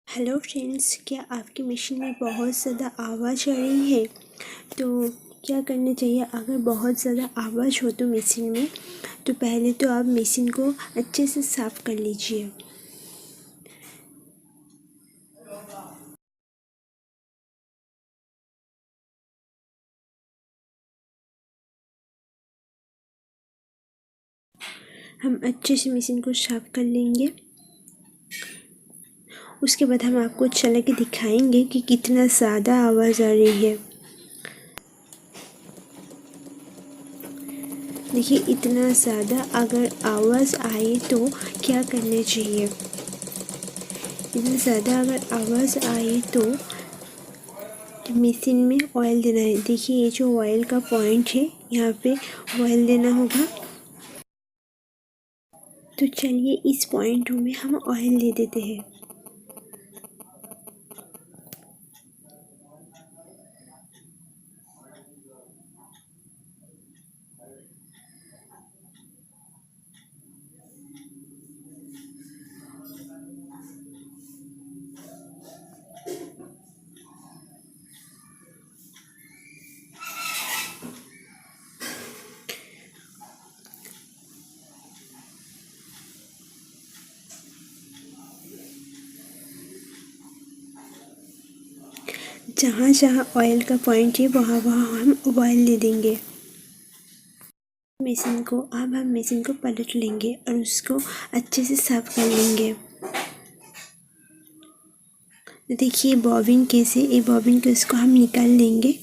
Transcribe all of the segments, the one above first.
Hello friends, क्या आपकी machine में बहुत ज़्यादा आवाज़ आ रही है? तो क्या करना चाहिए? अगर बहुत ज़्यादा आवाज़ हो तो मशीन में, तो पहले तो आप मशीन को अच्छे से साफ़ कर लीजिए। हम अच्छे से मशीन को साफ़ कर लेंगे। उसके बाद हम आपको चला के दिखाएंगे कि कितना ज़्यादा आवाज़ आ रही है। देखिए, इतना ज़्यादा अगर आवाज़ आए तो क्या करना चाहिए? इतना ज़्यादा अगर आवाज़ आए तो मशीन में ऑयल देना है। देखिए, ये जो ऑयल का पॉइंट है, यहाँ पे ऑयल देना होगा। तो चलिए इस पॉइंट में हम ऑयल दे देते हैं। जहाँ जहाँ ऑयल का पॉइंट है वहाँ वहाँ हम ऑयल दे देंगे। अब हम मशीन को पलट लेंगे और उसको अच्छे से साफ कर लेंगे। देखिए बॉबिन कैसे, ये बॉबिन को इसको हम निकाल लेंगे।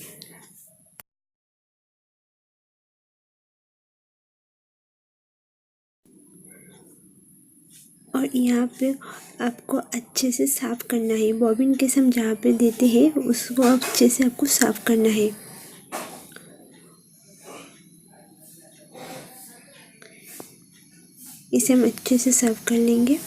और यहाँ पे आपको अच्छे से साफ करना है। बॉबिन केस हम जहाँ पे देते हैं उसको अच्छे से आपको साफ करना है। इसे हम अच्छे से साफ कर लेंगे।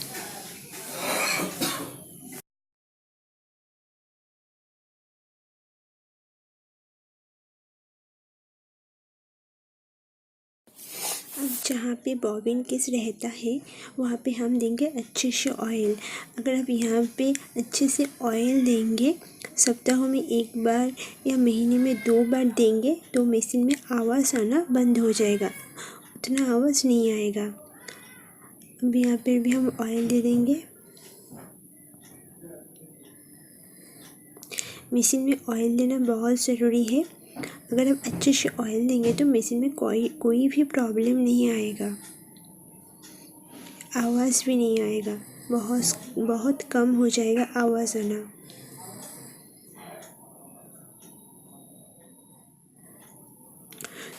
अब जहाँ पे बॉबिन केस रहता है वहाँ पे हम देंगे अच्छे से ऑयल। अगर आप यहाँ पे अच्छे से ऑयल देंगे, सप्ताह में एक बार या महीने में 2 बार देंगे तो मशीन में आवाज़ आना बंद हो जाएगा, उतना आवाज़ नहीं आएगा। अब यहाँ पे भी हम ऑयल दे देंगे। मशीन में ऑयल देना बहुत ज़रूरी है। अगर हम अच्छे से ऑयल देंगे तो मशीन में कोई भी प्रॉब्लम नहीं आएगा, आवाज़ भी नहीं आएगा, बहुत कम हो जाएगा आवाज़ आना।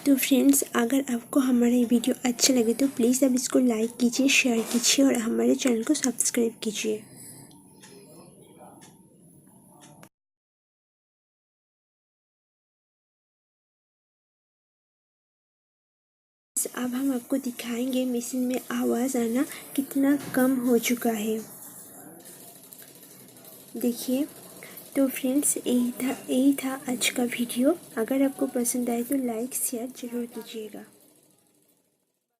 तो फ्रेंड्स, अगर आपको हमारा ये वीडियो अच्छा लगे तो प्लीज़ आप इसको लाइक कीजिए, शेयर कीजिए और हमारे चैनल को सब्सक्राइब कीजिए। अब हम आपको दिखाएंगे मशीन में आवाज़ आना कितना कम हो चुका है। देखिए, तो फ्रेंड्स यही था आज का वीडियो। अगर आपको पसंद आए तो लाइक शेयर ज़रूर कीजिएगा।